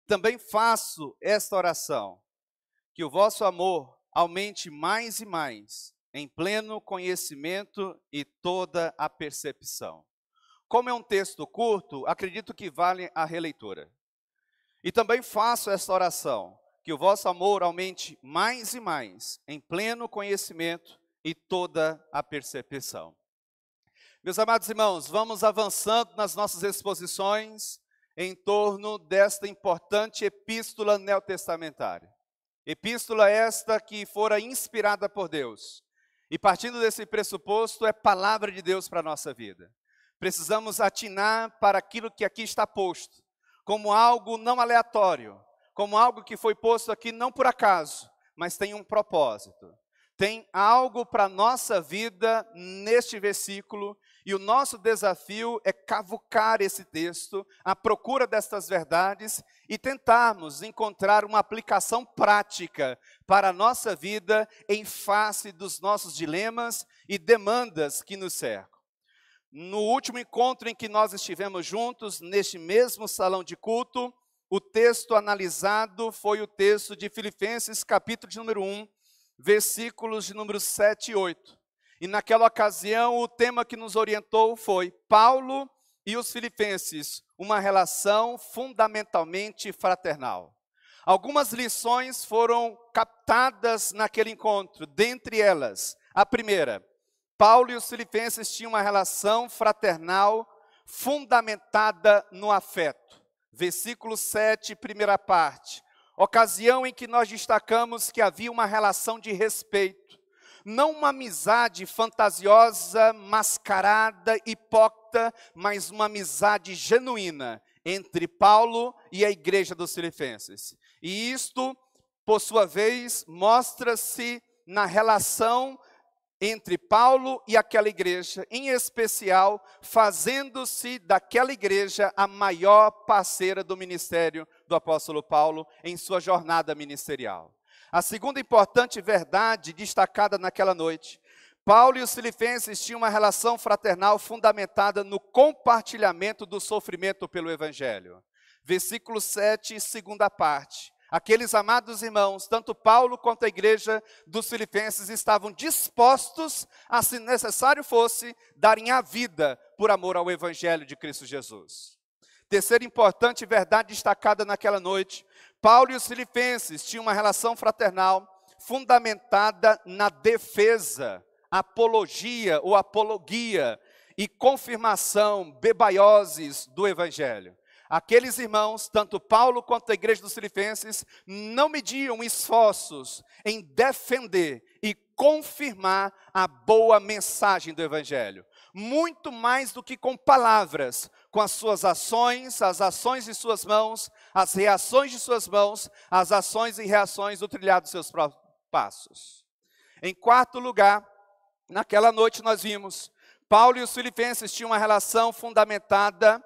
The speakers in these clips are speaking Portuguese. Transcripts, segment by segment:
também faço esta oração, que o vosso amor aumente mais e mais, em pleno conhecimento e toda a percepção. Como é um texto curto, acredito que vale a releitura. E também faço esta oração, que o vosso amor aumente mais e mais, em pleno conhecimento e toda a percepção. Meus amados irmãos, vamos avançando nas nossas exposições em torno desta importante epístola neotestamentária. Epístola esta que fora inspirada por Deus. E partindo desse pressuposto, é palavra de Deus para a nossa vida. Precisamos atinar para aquilo que aqui está posto, como algo não aleatório, como algo que foi posto aqui não por acaso, mas tem um propósito. Tem algo para a nossa vida neste versículo, e o nosso desafio é cavucar esse texto, à procura destas verdades, e tentarmos encontrar uma aplicação prática para a nossa vida em face dos nossos dilemas e demandas que nos cercam. No último encontro em que nós estivemos juntos, neste mesmo salão de culto, o texto analisado foi o texto de Filipenses, capítulo de número 1, versículos de número 7 e 8. E naquela ocasião o tema que nos orientou foi Paulo e os Filipenses, uma relação fundamentalmente fraternal. Algumas lições foram captadas naquele encontro, dentre elas, a primeira, Paulo e os Filipenses tinham uma relação fraternal fundamentada no afeto. Versículo 7, primeira parte. Ocasião em que nós destacamos que havia uma relação de respeito. Não uma amizade fantasiosa, mascarada, hipócrita, mas uma amizade genuína entre Paulo e a igreja dos Filipenses. E isto, por sua vez, mostra-se na relação entre Paulo e aquela igreja, em especial, fazendo-se daquela igreja a maior parceira do ministério do apóstolo Paulo em sua jornada ministerial. A segunda importante verdade destacada naquela noite, Paulo e os Filipenses tinham uma relação fraternal fundamentada no compartilhamento do sofrimento pelo Evangelho. Versículo 7, segunda parte. Aqueles amados irmãos, tanto Paulo quanto a igreja dos Filipenses estavam dispostos a, se necessário fosse, darem a vida por amor ao Evangelho de Cristo Jesus. Terceira importante verdade destacada naquela noite, Paulo e os Filipenses tinham uma relação fraternal fundamentada na defesa, apologia ou apologia e confirmação, bebaioses do Evangelho. Aqueles irmãos, tanto Paulo quanto a igreja dos Filipenses, não mediam esforços em defender e confirmar a boa mensagem do Evangelho. Muito mais do que com palavras, com as suas ações, as ações de suas mãos, as reações de suas mãos, as ações e reações do trilhado dos seus próprios passos. Em quarto lugar, naquela noite nós vimos, Paulo e os Filipenses tinham uma relação fundamentada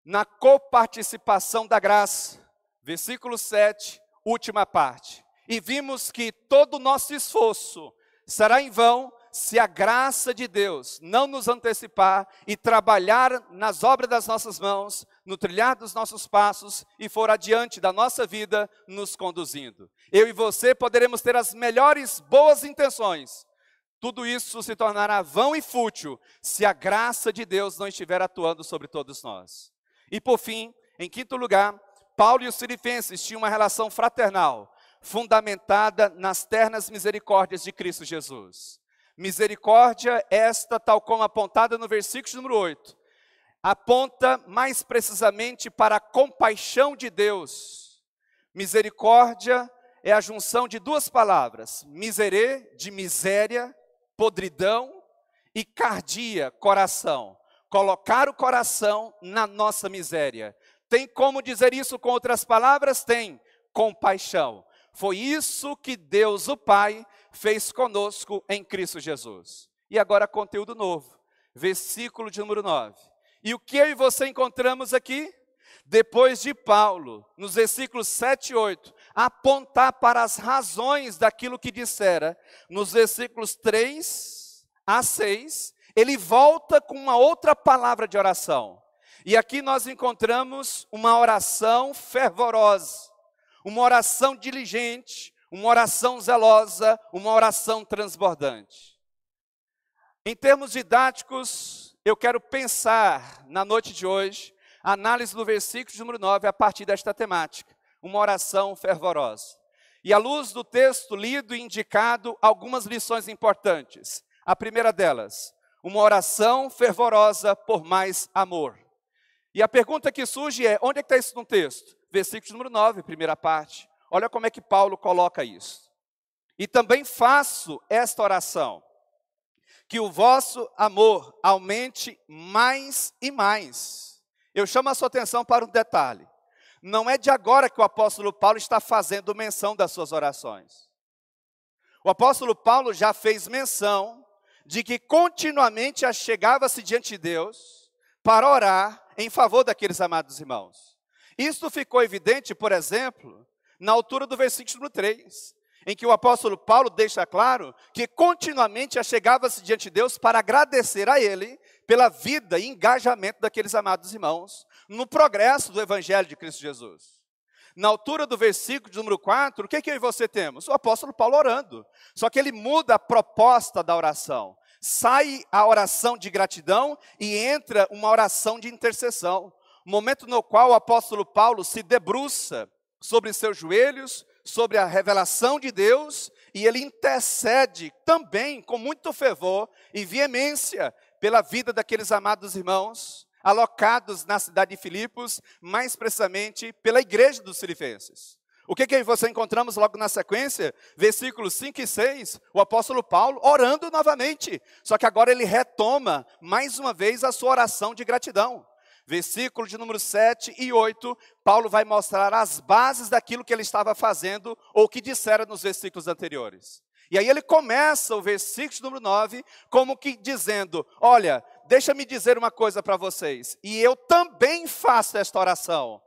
na coparticipação da graça, versículo 7, última parte. E vimos que todo o nosso esforço será em vão se a graça de Deus não nos antecipar e trabalhar nas obras das nossas mãos, no trilhar dos nossos passos e for adiante da nossa vida nos conduzindo. Eu e você poderemos ter as melhores boas intenções. Tudo isso se tornará vão e fútil se a graça de Deus não estiver atuando sobre todos nós. E por fim, em quinto lugar, Paulo e os Filipenses tinham uma relação fraternal, fundamentada nas ternas misericórdias de Cristo Jesus. Misericórdia esta, tal como apontada no versículo número 8, aponta mais precisamente para a compaixão de Deus. Misericórdia é a junção de duas palavras, miserê, de miséria, podridão, e cardia, coração. Colocar o coração na nossa miséria. Tem como dizer isso com outras palavras? Tem. Compaixão. Foi isso que Deus, o Pai, fez conosco em Cristo Jesus. E agora conteúdo novo. Versículo de número 9. E o que eu e você encontramos aqui? Depois de Paulo, nos versículos 7 e 8, apontar para as razões daquilo que dissera, nos versículos 3 a 6, ele volta com uma outra palavra de oração. E aqui nós encontramos uma oração fervorosa, uma oração diligente, uma oração zelosa, uma oração transbordante. Em termos didáticos, eu quero pensar na noite de hoje, a análise do versículo de número 9 a partir desta temática, uma oração fervorosa. E à luz do texto lido e indicado, algumas lições importantes. A primeira delas, uma oração fervorosa por mais amor. E a pergunta que surge é, onde é que está isso no texto? Versículo número 9, primeira parte. Olha como é que Paulo coloca isso. E também faço esta oração, que o vosso amor aumente mais e mais. Eu chamo a sua atenção para um detalhe. Não é de agora que o apóstolo Paulo está fazendo menção das suas orações. O apóstolo Paulo já fez menção de que continuamente achegava-se diante de Deus para orar em favor daqueles amados irmãos. Isso ficou evidente, por exemplo, na altura do versículo número 3, em que o apóstolo Paulo deixa claro que continuamente achegava-se diante de Deus para agradecer a Ele pela vida e engajamento daqueles amados irmãos no progresso do Evangelho de Cristo Jesus. Na altura do versículo de número 4, o que eu e você temos? O apóstolo Paulo orando, só que ele muda a proposta da oração. Sai a oração de gratidão e entra uma oração de intercessão. Momento no qual o apóstolo Paulo se debruça sobre seus joelhos, sobre a revelação de Deus, e ele intercede também com muito fervor e veemência pela vida daqueles amados irmãos, alocados na cidade de Filipos, mais precisamente pela igreja dos filipenses. O que você encontramos logo na sequência? Versículos 5 e 6, o apóstolo Paulo orando novamente, só que agora ele retoma mais uma vez a sua oração de gratidão. Versículo de número 7 e 8, Paulo vai mostrar as bases daquilo que ele estava fazendo, ou que dissera nos versículos anteriores. E aí ele começa o versículo de número 9, como que dizendo, olha, deixa-me dizer uma coisa para vocês, e eu também faço esta oração.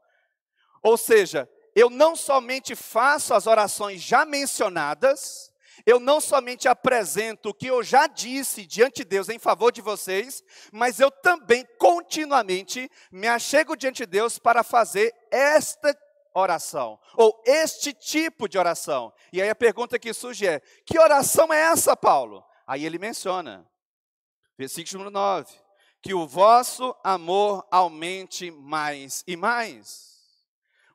Ou seja, eu não somente faço as orações já mencionadas, eu não somente apresento o que eu já disse diante de Deus em favor de vocês, mas eu também continuamente me achego diante de Deus para fazer esta oração, ou este tipo de oração. E aí a pergunta que surge é, que oração é essa, Paulo? Aí ele menciona, versículo número 9, que o vosso amor aumente mais e mais.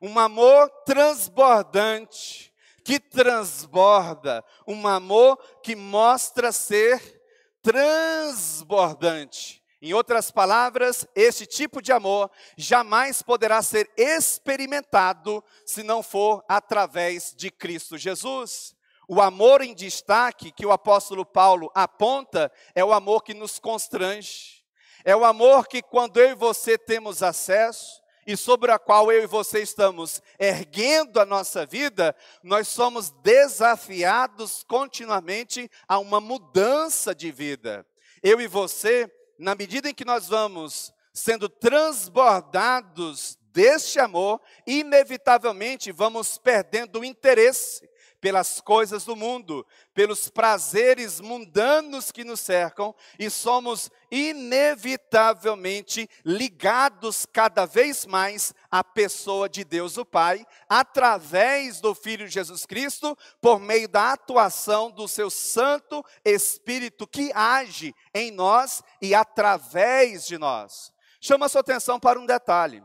Um amor transbordante, que transborda, um amor que mostra ser transbordante. Em outras palavras, esse tipo de amor jamais poderá ser experimentado se não for através de Cristo Jesus. O amor em destaque que o apóstolo Paulo aponta é o amor que nos constrange. É o amor que quando eu e você temos acesso, e sobre a qual eu e você estamos erguendo a nossa vida, nós somos desafiados continuamente a uma mudança de vida. Eu e você, na medida em que nós vamos sendo transbordados deste amor, inevitavelmente vamos perdendo o interesse pelas coisas do mundo, pelos prazeres mundanos que nos cercam, e somos inevitavelmente ligados cada vez mais à pessoa de Deus o Pai, através do Filho Jesus Cristo, por meio da atuação do seu Santo Espírito que age em nós e através de nós. Chama a sua atenção para um detalhe.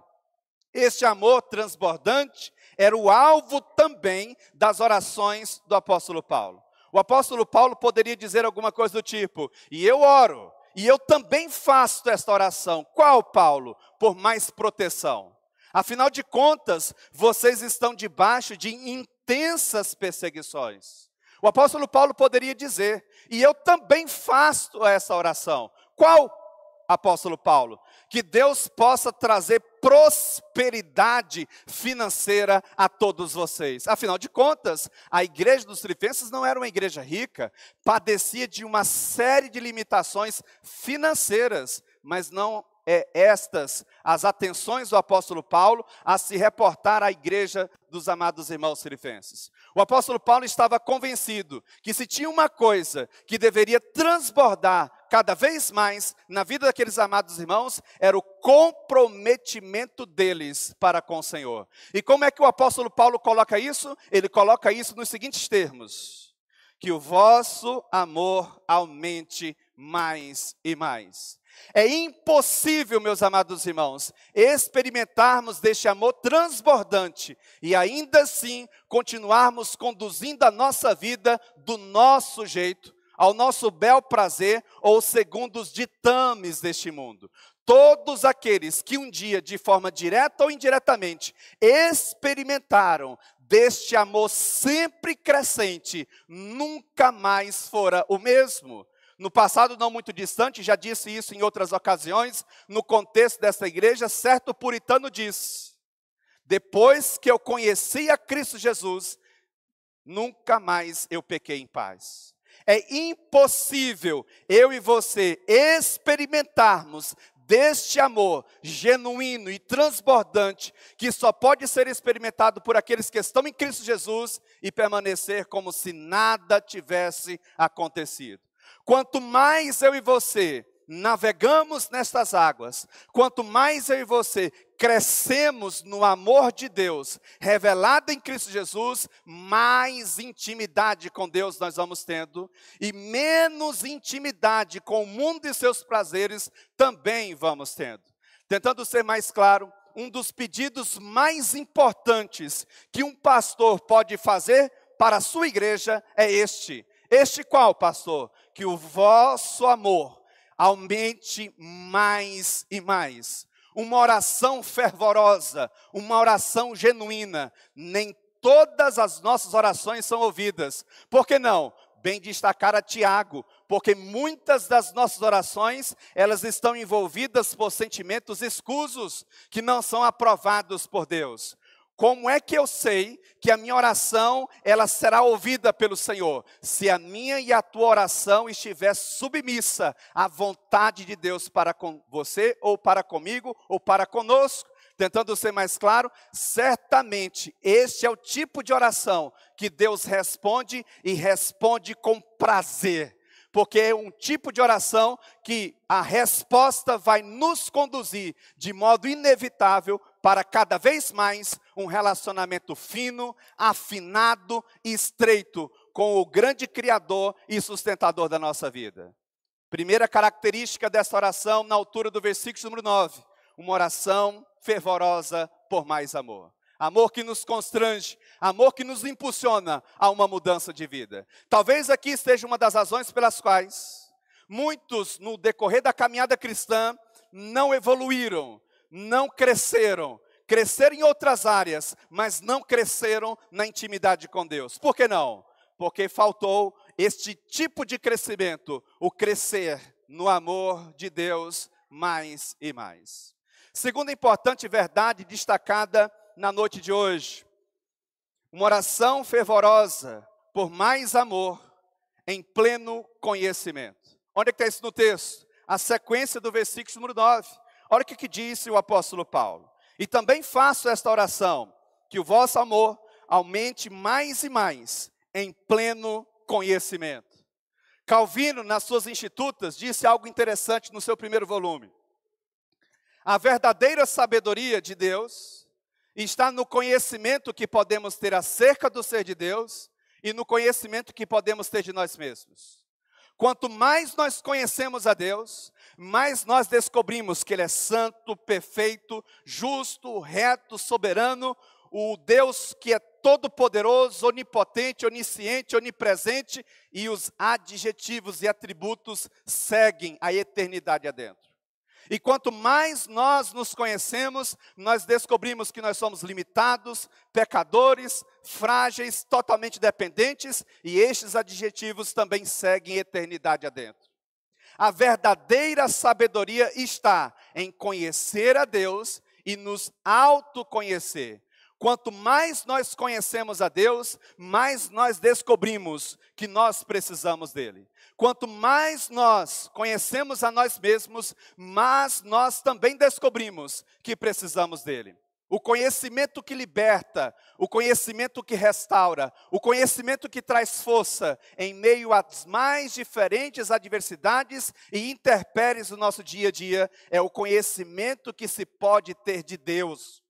Este amor transbordante era o alvo também das orações do apóstolo Paulo. O apóstolo Paulo poderia dizer alguma coisa do tipo, e eu oro, e eu também faço esta oração. Qual, Paulo? Por mais proteção. Afinal de contas, vocês estão debaixo de intensas perseguições. O apóstolo Paulo poderia dizer, e eu também faço essa oração. Qual, apóstolo Paulo? Que Deus possa trazer prosperidade financeira a todos vocês. Afinal de contas, a igreja dos Filipenses não era uma igreja rica, padecia de uma série de limitações financeiras, mas não estas as atenções do apóstolo Paulo a se reportar à igreja dos amados irmãos filipenses. O apóstolo Paulo estava convencido que se tinha uma coisa que deveria transbordar cada vez mais na vida daqueles amados irmãos, era o comprometimento deles para com o Senhor. E como é que o apóstolo Paulo coloca isso? Ele coloca isso nos seguintes termos: que o vosso amor aumente mais e mais. É impossível, meus amados irmãos, experimentarmos deste amor transbordante e ainda assim continuarmos conduzindo a nossa vida do nosso jeito, ao nosso bel prazer ou segundo os ditames deste mundo. Todos aqueles que um dia, de forma direta ou indiretamente, experimentaram deste amor sempre crescente, nunca mais fora o mesmo. No passado não muito distante, já disse isso em outras ocasiões, no contexto dessa igreja, certo puritano disse: depois que eu conheci a Cristo Jesus, nunca mais eu pequei em paz. É impossível eu e você experimentarmos deste amor genuíno e transbordante, que só pode ser experimentado por aqueles que estão em Cristo Jesus e permanecer como se nada tivesse acontecido. Quanto mais eu e você navegamos nestas águas, quanto mais eu e você crescemos no amor de Deus, revelado em Cristo Jesus, mais intimidade com Deus nós vamos tendo, e menos intimidade com o mundo e seus prazeres também vamos tendo. Tentando ser mais claro, um dos pedidos mais importantes que um pastor pode fazer para a sua igreja é este. Este qual, pastor? Que o vosso amor aumente mais e mais. Uma oração fervorosa, uma oração genuína. Nem todas as nossas orações são ouvidas. Por que não? Bem destacar a Tiago, porque muitas das nossas orações, elas estão envolvidas por sentimentos escusos, que não são aprovados por Deus. Como é que eu sei que a minha oração, ela será ouvida pelo Senhor? Se a minha e a tua oração estiver submissa à vontade de Deus para com você, ou para comigo, ou para conosco. Tentando ser mais claro, certamente este é o tipo de oração que Deus responde e responde com prazer. Porque é um tipo de oração que a resposta vai nos conduzir de modo inevitável para cada vez mais um relacionamento fino, afinado e estreito com o grande Criador e sustentador da nossa vida. Primeira característica dessa oração, na altura do versículo número 9, uma oração fervorosa por mais amor. Amor que nos constrange, amor que nos impulsiona a uma mudança de vida. Talvez aqui esteja uma das razões pelas quais muitos, no decorrer da caminhada cristã, não evoluíram, não cresceram. Cresceram em outras áreas, mas não cresceram na intimidade com Deus. Por que não? Porque faltou este tipo de crescimento, o crescer no amor de Deus mais e mais. Segunda importante verdade destacada na noite de hoje, uma oração fervorosa por mais amor em pleno conhecimento. Onde é que está isso no texto? A sequência do versículo número 9. Olha o que disse o apóstolo Paulo. E também faço esta oração, que o vosso amor aumente mais e mais em pleno conhecimento. Calvino, nas suas Institutas, disse algo interessante no seu primeiro volume. A verdadeira sabedoria de Deus está no conhecimento que podemos ter acerca do ser de Deus e no conhecimento que podemos ter de nós mesmos. Quanto mais nós conhecemos a Deus, mais nós descobrimos que Ele é santo, perfeito, justo, reto, soberano, o Deus que é todo-poderoso, onipotente, onisciente, onipresente, e os adjetivos e atributos seguem a eternidade adentro. E quanto mais nós nos conhecemos, nós descobrimos que nós somos limitados, pecadores, frágeis, totalmente dependentes, e estes adjetivos também seguem eternidade adentro. A verdadeira sabedoria está em conhecer a Deus e nos autoconhecer. Quanto mais nós conhecemos a Deus, mais nós descobrimos que nós precisamos dEle. Quanto mais nós conhecemos a nós mesmos, mais nós também descobrimos que precisamos dEle. O conhecimento que liberta, o conhecimento que restaura, o conhecimento que traz força em meio às mais diferentes adversidades e intempéries do nosso dia a dia, é o conhecimento que se pode ter de Deus.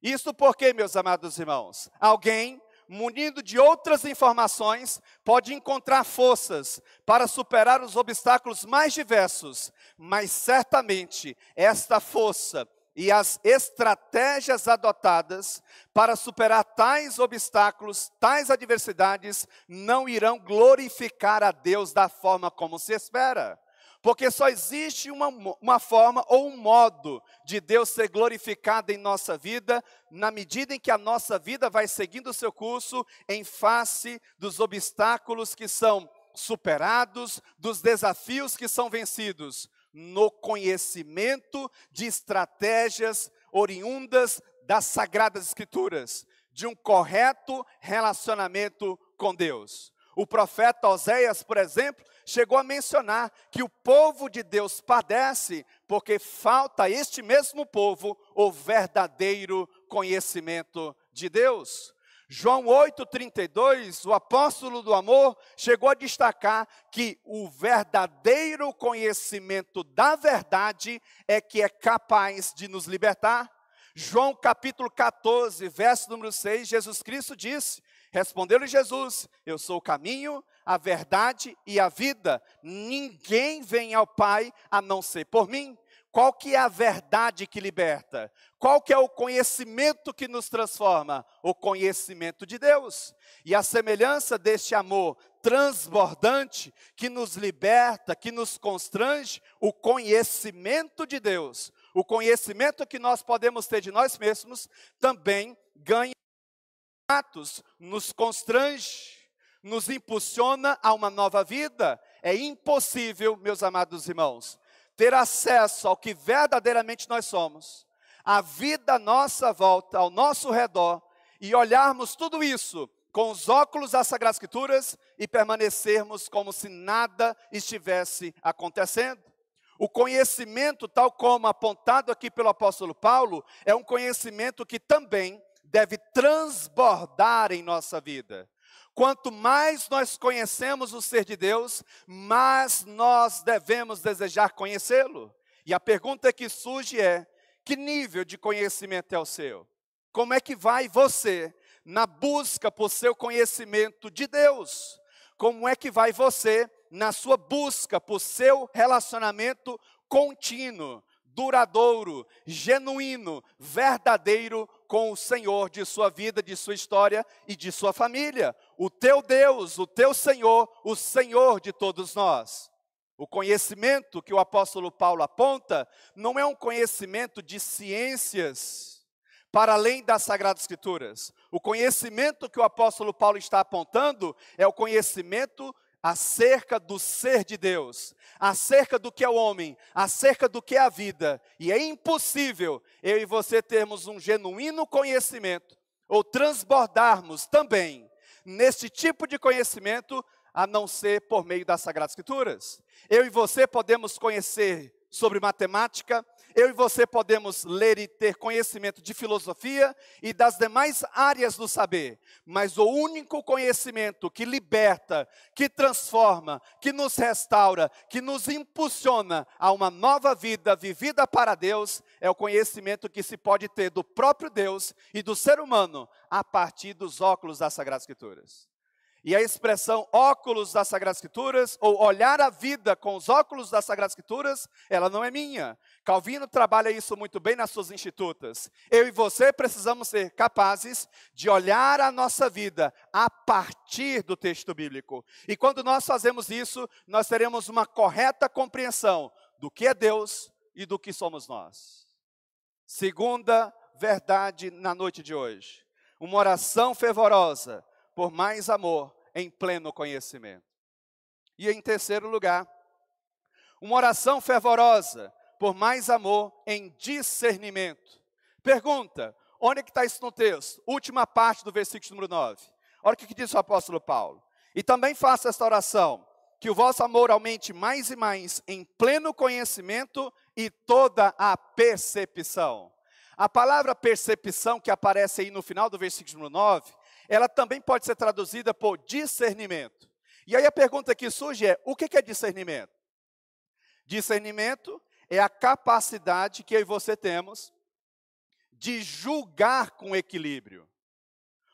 Isso porque, meus amados irmãos, alguém munido de outras informações pode encontrar forças para superar os obstáculos mais diversos, mas certamente esta força e as estratégias adotadas para superar tais obstáculos, tais adversidades, não irão glorificar a Deus da forma como se espera. Porque só existe uma forma ou um modo de Deus ser glorificado em nossa vida, na medida em que a nossa vida vai seguindo o seu curso em face dos obstáculos que são superados, dos desafios que são vencidos, no conhecimento de estratégias oriundas das Sagradas Escrituras, de um correto relacionamento com Deus. O profeta Oséias, por exemplo, chegou a mencionar que o povo de Deus padece porque falta a este mesmo povo o verdadeiro conhecimento de Deus. João 8,32, o apóstolo do amor, chegou a destacar que o verdadeiro conhecimento da verdade é que é capaz de nos libertar. João capítulo 14, verso número 6, Jesus Cristo disse, respondeu-lhe Jesus, eu sou o caminho, a verdade e a vida, ninguém vem ao Pai a não ser por mim. Qual que é a verdade que liberta? Qual que é o conhecimento que nos transforma? O conhecimento de Deus. E a semelhança deste amor transbordante que nos liberta, que nos constrange, o conhecimento de Deus, o conhecimento que nós podemos ter de nós mesmos, também ganha atos, nos constrange, nos impulsiona a uma nova vida. É impossível, meus amados irmãos, ter acesso ao que verdadeiramente nós somos, a vida à nossa volta, ao nosso redor, e olharmos tudo isso com os óculos das Sagradas Escrituras e permanecermos como se nada estivesse acontecendo. O conhecimento, tal como apontado aqui pelo apóstolo Paulo, é um conhecimento que também deve transbordar em nossa vida. Quanto mais nós conhecemos o ser de Deus, mais nós devemos desejar conhecê-lo. E a pergunta que surge é, que nível de conhecimento é o seu? Como é que vai você na busca por seu conhecimento de Deus? Como é que vai você na sua busca por seu relacionamento contínuo, duradouro, genuíno, verdadeiro com o Senhor de sua vida, de sua história e de sua família? O teu Deus, o teu Senhor, o Senhor de todos nós. O conhecimento que o apóstolo Paulo aponta não é um conhecimento de ciências para além das Sagradas Escrituras. O conhecimento que o apóstolo Paulo está apontando é o conhecimento acerca do ser de Deus, acerca do que é o homem, acerca do que é a vida. E é impossível eu e você termos um genuíno conhecimento, ou transbordarmos também neste tipo de conhecimento, a não ser por meio das Sagradas Escrituras. Eu e você podemos conhecer sobre matemática, eu e você podemos ler e ter conhecimento de filosofia e das demais áreas do saber, mas o único conhecimento que liberta, que transforma, que nos restaura, que nos impulsiona a uma nova vida vivida para Deus, é o conhecimento que se pode ter do próprio Deus e do ser humano a partir dos óculos das Sagradas Escrituras. E a expressão óculos das Sagradas Escrituras, ou olhar a vida com os óculos das Sagradas Escrituras, ela não é minha. Calvino trabalha isso muito bem nas suas institutas. Eu e você precisamos ser capazes de olhar a nossa vida a partir do texto bíblico. E quando nós fazemos isso, nós teremos uma correta compreensão do que é Deus e do que somos nós. Segunda verdade na noite de hoje. Uma oração fervorosa por mais amor em pleno conhecimento. E em terceiro lugar, uma oração fervorosa por mais amor em discernimento. Pergunta, onde é que está isso no texto? Última parte do versículo número 9. Olha o que diz o apóstolo Paulo. E também faça esta oração, que o vosso amor aumente mais e mais em pleno conhecimento e toda a percepção. A palavra percepção, que aparece aí no final do versículo 9, ela também pode ser traduzida por discernimento. E aí a pergunta que surge é, o que é discernimento? Discernimento é a capacidade que eu e você temos de julgar com equilíbrio.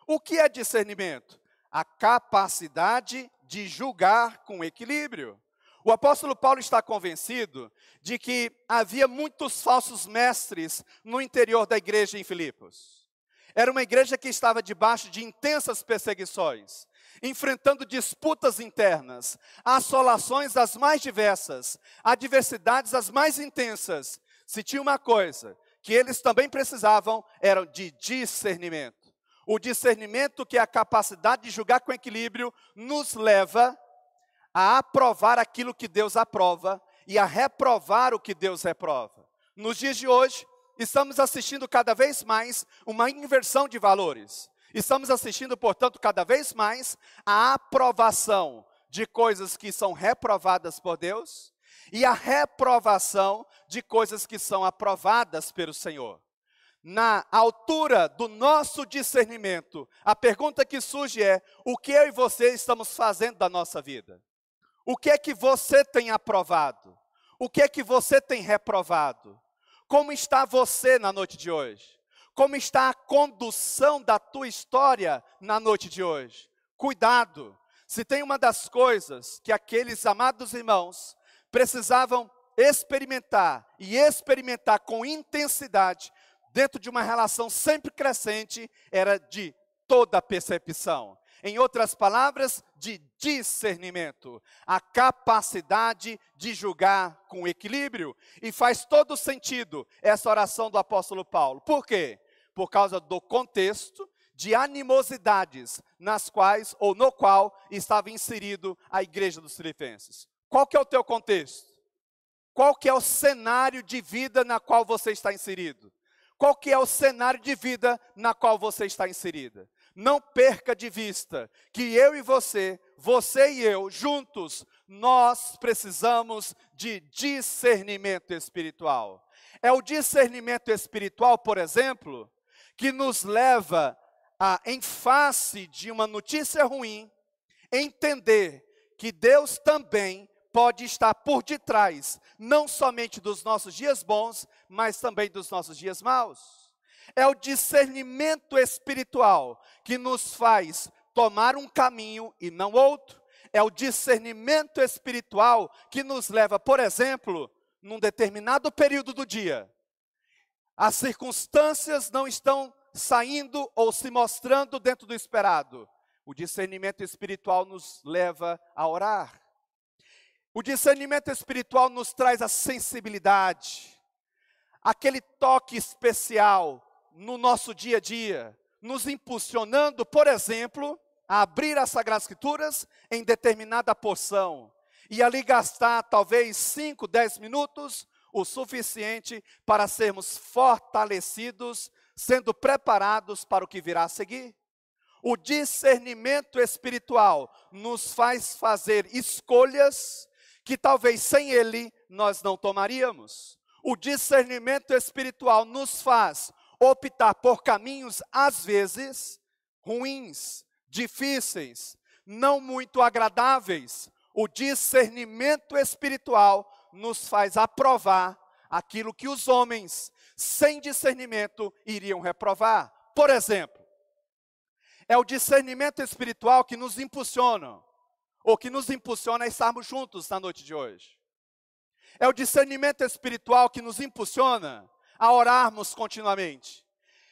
O que é discernimento? A capacidade de julgar com equilíbrio. O apóstolo Paulo está convencido de que havia muitos falsos mestres no interior da igreja em Filipos. Era uma igreja que estava debaixo de intensas perseguições, enfrentando disputas internas, assolações das mais diversas, adversidades as mais intensas. Se tinha uma coisa que eles também precisavam, era de discernimento. O discernimento, que é a capacidade de julgar com equilíbrio, nos leva a aprovar aquilo que Deus aprova e a reprovar o que Deus reprova. Nos dias de hoje, estamos assistindo cada vez mais uma inversão de valores. Estamos assistindo, portanto, cada vez mais a aprovação de coisas que são reprovadas por Deus e a reprovação de coisas que são aprovadas pelo Senhor. Na altura do nosso discernimento, a pergunta que surge é: o que eu e você estamos fazendo da nossa vida? O que é que você tem aprovado? O que é que você tem reprovado? Como está você na noite de hoje? Como está a condução da tua história na noite de hoje? Cuidado, se tem uma das coisas que aqueles amados irmãos precisavam experimentar e experimentar com intensidade dentro de uma relação sempre crescente, era de toda a percepção. Em outras palavras, de discernimento, a capacidade de julgar com equilíbrio. E faz todo sentido essa oração do apóstolo Paulo. Por quê? Por causa do contexto de animosidades nas quais, ou no qual, estava inserido a igreja dos Filipenses. Qual que é o teu contexto? Qual que é o cenário de vida na qual você está inserido? Qual que é o cenário de vida na qual você está inserida? Não perca de vista que eu e você e eu, juntos, nós precisamos de discernimento espiritual. É o discernimento espiritual, por exemplo, que nos leva a, em face de uma notícia ruim, entender que Deus também pode estar por detrás, não somente dos nossos dias bons, mas também dos nossos dias maus. É o discernimento espiritual que nos faz tomar um caminho e não outro. É o discernimento espiritual que nos leva, por exemplo, num determinado período do dia. As circunstâncias não estão saindo ou se mostrando dentro do esperado. O discernimento espiritual nos leva a orar. O discernimento espiritual nos traz a sensibilidade, aquele toque especial no nosso dia a dia, nos impulsionando, por exemplo, a abrir as Sagradas Escrituras em determinada porção, e ali gastar talvez 5, 10 minutos, o suficiente para sermos fortalecidos, sendo preparados para o que virá a seguir. O discernimento espiritual nos faz fazer escolhas que talvez sem ele nós não tomaríamos. O discernimento espiritual nos faz optar por caminhos, às vezes, ruins, difíceis, não muito agradáveis. O discernimento espiritual nos faz aprovar aquilo que os homens, sem discernimento, iriam reprovar. Por exemplo, é o discernimento espiritual que nos impulsiona, ou que nos impulsiona a estarmos juntos na noite de hoje. É o discernimento espiritual que nos impulsiona a orarmos continuamente.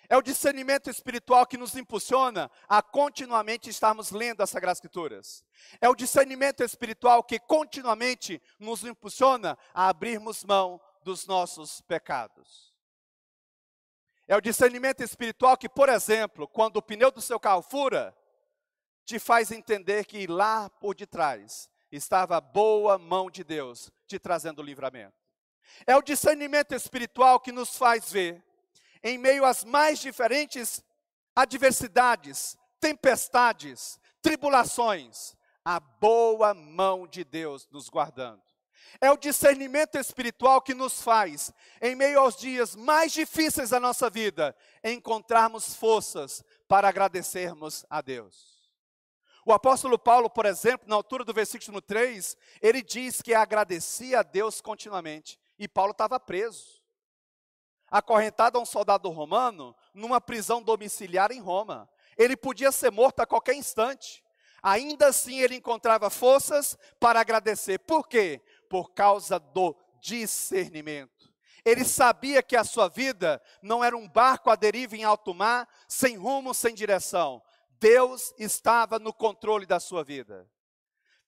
É o discernimento espiritual que nos impulsiona a continuamente estarmos lendo as Sagradas Escrituras. É o discernimento espiritual que continuamente nos impulsiona a abrirmos mão dos nossos pecados. É o discernimento espiritual que, por exemplo, quando o pneu do seu carro fura, te faz entender que lá por detrás estava a boa mão de Deus te trazendo o livramento. É o discernimento espiritual que nos faz ver, em meio às mais diferentes adversidades, tempestades, tribulações, a boa mão de Deus nos guardando. É o discernimento espiritual que nos faz, em meio aos dias mais difíceis da nossa vida, encontrarmos forças para agradecermos a Deus. O apóstolo Paulo, por exemplo, na altura do versículo 3, ele diz que agradecia a Deus continuamente. E Paulo estava preso, acorrentado a um soldado romano, numa prisão domiciliar em Roma. Ele podia ser morto a qualquer instante. Ainda assim ele encontrava forças para agradecer. Por quê? Por causa do discernimento. Ele sabia que a sua vida não era um barco à deriva em alto mar, sem rumo, sem direção. Deus estava no controle da sua vida.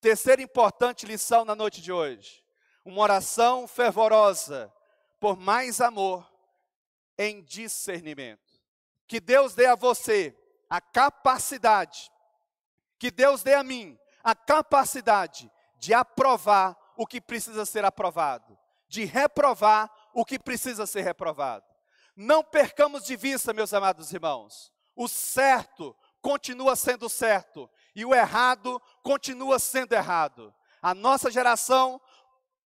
Terceira importante lição na noite de hoje. Uma oração fervorosa por mais amor em discernimento. Que Deus dê a você a capacidade, que Deus dê a mim a capacidade de aprovar o que precisa ser aprovado, de reprovar o que precisa ser reprovado. Não percamos de vista, meus amados irmãos, o certo continua sendo certo e o errado continua sendo errado. A nossa geração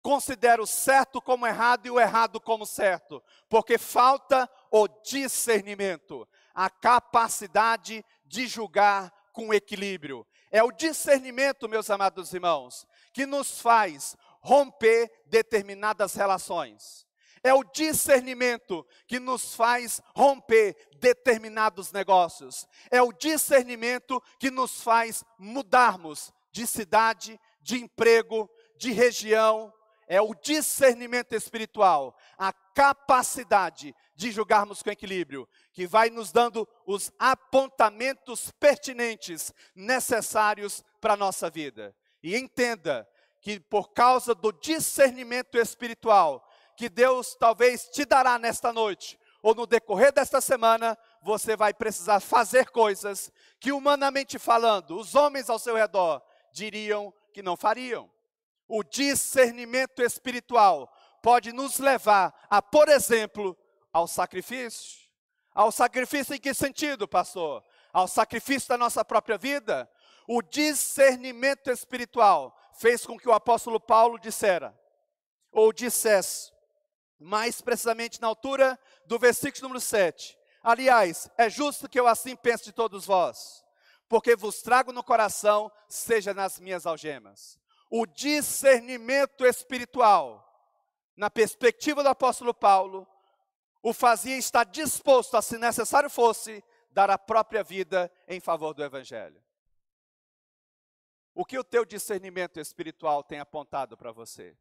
considera o certo como errado e o errado como certo, porque falta o discernimento, a capacidade de julgar com equilíbrio. É o discernimento, meus amados irmãos, que nos faz romper determinadas relações. É o discernimento que nos faz romper determinados negócios. É o discernimento que nos faz mudarmos de cidade, de emprego, de região. É o discernimento espiritual, a capacidade de julgarmos com equilíbrio, que vai nos dando os apontamentos pertinentes, necessários para a nossa vida. E entenda que por causa do discernimento espiritual, que Deus talvez te dará nesta noite, ou no decorrer desta semana, você vai precisar fazer coisas que, humanamente falando, os homens ao seu redor diriam que não fariam. O discernimento espiritual pode nos levar a, por exemplo, ao sacrifício. Ao sacrifício em que sentido, pastor? Ao sacrifício da nossa própria vida. O discernimento espiritual fez com que o apóstolo Paulo dissesse, mais precisamente na altura do versículo número 7. Aliás, é justo que eu assim pense de todos vós, porque vos trago no coração, seja nas minhas algemas. O discernimento espiritual, na perspectiva do apóstolo Paulo, o fazia estar disposto a, se necessário fosse, dar a própria vida em favor do evangelho. O que o teu discernimento espiritual tem apontado para você?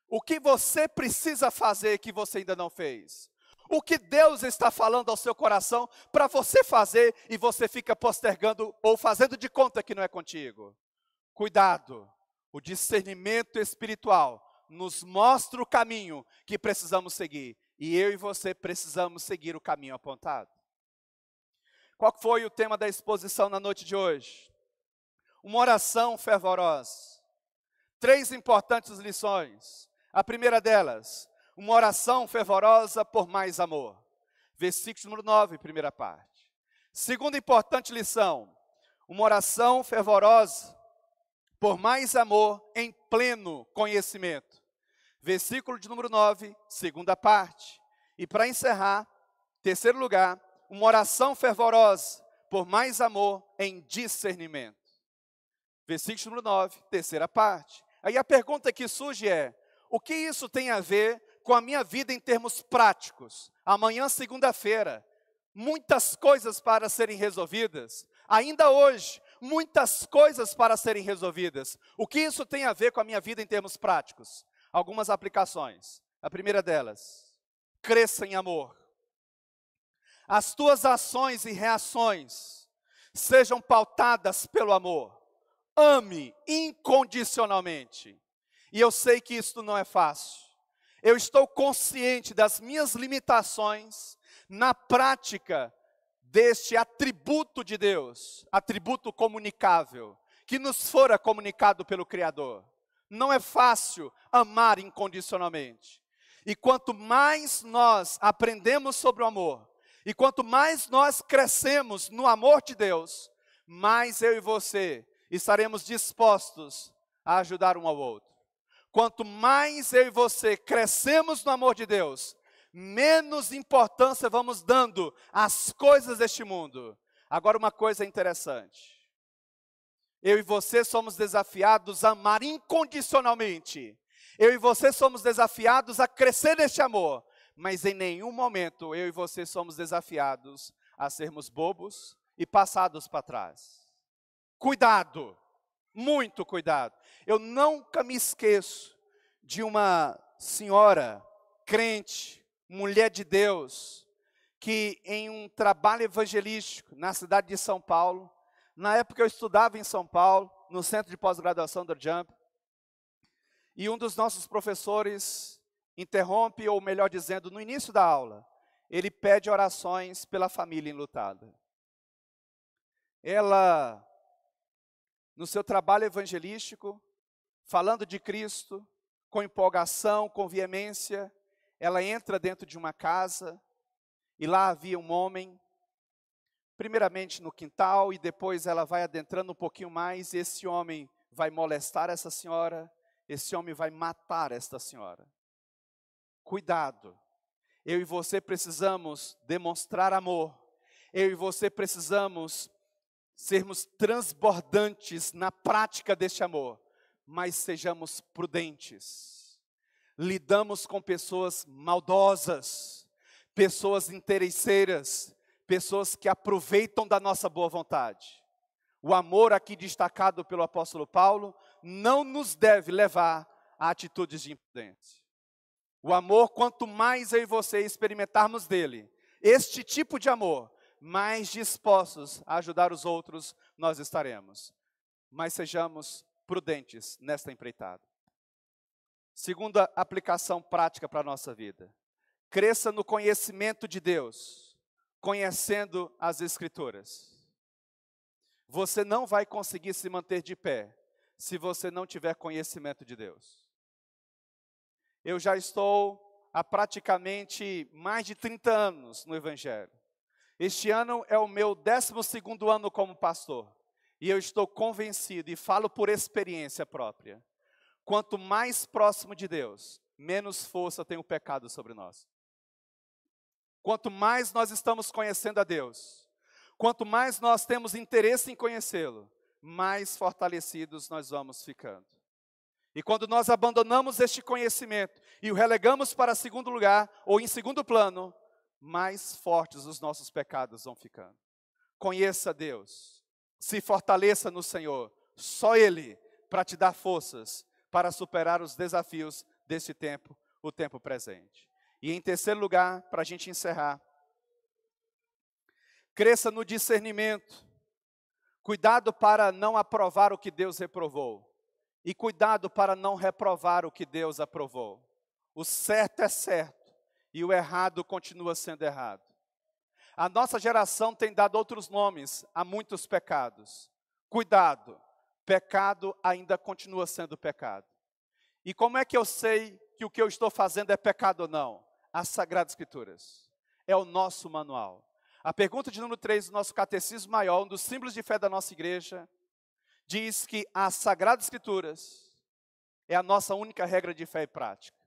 O que você precisa fazer que você ainda não fez? O que Deus está falando ao seu coração para você fazer e você fica postergando ou fazendo de conta que não é contigo? Cuidado, o discernimento espiritual nos mostra o caminho que precisamos seguir. E eu e você precisamos seguir o caminho apontado. Qual foi o tema da exposição na noite de hoje? Uma oração fervorosa. 3 importantes lições. A primeira delas, uma oração fervorosa por mais amor. Versículo número 9, primeira parte. Segunda importante lição, uma oração fervorosa por mais amor em pleno conhecimento. Versículo de número 9, segunda parte. E para encerrar, terceiro lugar, uma oração fervorosa por mais amor em discernimento. Versículo número 9, terceira parte. Aí a pergunta que surge é, o que isso tem a ver com a minha vida em termos práticos? Amanhã, segunda-feira, muitas coisas para serem resolvidas. Ainda hoje, muitas coisas para serem resolvidas. O que isso tem a ver com a minha vida em termos práticos? Algumas aplicações. A primeira delas, cresça em amor. As tuas ações e reações sejam pautadas pelo amor. Ame incondicionalmente. E eu sei que isso não é fácil. Eu estou consciente das minhas limitações na prática deste atributo de Deus, atributo comunicável, que nos fora comunicado pelo Criador. Não é fácil amar incondicionalmente. E quanto mais nós aprendemos sobre o amor, e quanto mais nós crescemos no amor de Deus, mais eu e você estaremos dispostos a ajudar um ao outro. Quanto mais eu e você crescemos no amor de Deus, menos importância vamos dando às coisas deste mundo. Agora, uma coisa interessante. Eu e você somos desafiados a amar incondicionalmente. Eu e você somos desafiados a crescer neste amor. Mas em nenhum momento eu e você somos desafiados a sermos bobos e passados para trás. Cuidado, muito cuidado. Eu nunca me esqueço de uma senhora crente, mulher de Deus, que em um trabalho evangelístico na cidade de São Paulo, na época eu estudava em São Paulo, no centro de pós-graduação da Jump, e um dos nossos professores interrompe, ou melhor dizendo, no início da aula, ele pede orações pela família enlutada. Ela, no seu trabalho evangelístico, falando de Cristo, com empolgação, com veemência, ela entra dentro de uma casa, e lá havia um homem, primeiramente no quintal, e depois ela vai adentrando um pouquinho mais, e esse homem vai molestar essa senhora, esse homem vai matar esta senhora. Cuidado, eu e você precisamos demonstrar amor, eu e você precisamos sermos transbordantes na prática deste amor, mas sejamos prudentes. Lidamos com pessoas maldosas, pessoas interesseiras, pessoas que aproveitam da nossa boa vontade. O amor aqui destacado pelo apóstolo Paulo não nos deve levar a atitudes de imprudência. O amor, quanto mais eu e você experimentarmos dele, este tipo de amor, mais dispostos a ajudar os outros nós estaremos. Mas sejamos prudentes nesta empreitada. Segunda aplicação prática para a nossa vida. Cresça no conhecimento de Deus, conhecendo as Escrituras. Você não vai conseguir se manter de pé, se você não tiver conhecimento de Deus. Eu já estou há praticamente mais de 30 anos no Evangelho. Este ano é o meu 12º ano como pastor. E eu estou convencido, e falo por experiência própria, quanto mais próximo de Deus, menos força tem o pecado sobre nós. Quanto mais nós estamos conhecendo a Deus, quanto mais nós temos interesse em conhecê-lo, mais fortalecidos nós vamos ficando. E quando nós abandonamos este conhecimento e o relegamos para segundo lugar, ou em segundo plano, mais fortes os nossos pecados vão ficando. Conheça Deus, se fortaleça no Senhor, só Ele, para te dar forças, para superar os desafios desse tempo, o tempo presente. E em terceiro lugar, para a gente encerrar, cresça no discernimento, cuidado para não aprovar o que Deus reprovou. E cuidado para não reprovar o que Deus aprovou. O certo é certo e o errado continua sendo errado. A nossa geração tem dado outros nomes a muitos pecados. Cuidado, pecado ainda continua sendo pecado. E como é que eu sei que o que eu estou fazendo é pecado ou não? As Sagradas Escrituras. É o nosso manual. A pergunta de número 3 do nosso catecismo maior, um dos símbolos de fé da nossa igreja, diz que as Sagradas Escrituras é a nossa única regra de fé e prática.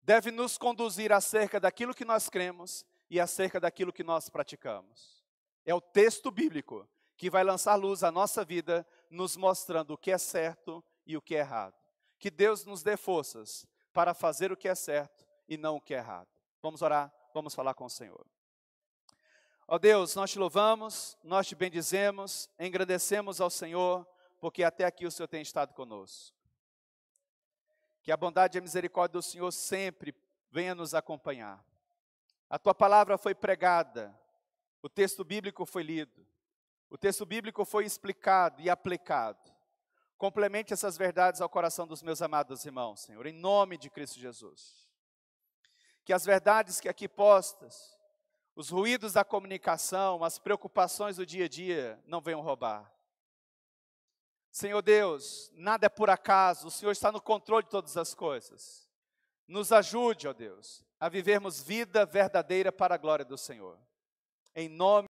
Deve nos conduzir acerca daquilo que nós cremos e acerca daquilo que nós praticamos. É o texto bíblico que vai lançar luz à nossa vida, nos mostrando o que é certo e o que é errado. Que Deus nos dê forças para fazer o que é certo e não o que é errado. Vamos orar, vamos falar com o Senhor. Ó Deus, nós te louvamos, nós te bendizemos, engrandecemos ao Senhor, porque até aqui o Senhor tem estado conosco. Que a bondade e a misericórdia do Senhor sempre venha nos acompanhar. A tua palavra foi pregada, o texto bíblico foi lido, o texto bíblico foi explicado e aplicado. Complemente essas verdades ao coração dos meus amados irmãos, Senhor, em nome de Cristo Jesus. Que as verdades que aqui postas, os ruídos da comunicação, as preocupações do dia a dia não venham roubar. Senhor Deus, nada é por acaso, o Senhor está no controle de todas as coisas. Nos ajude, ó Deus, a vivermos vida verdadeira para a glória do Senhor. Em nome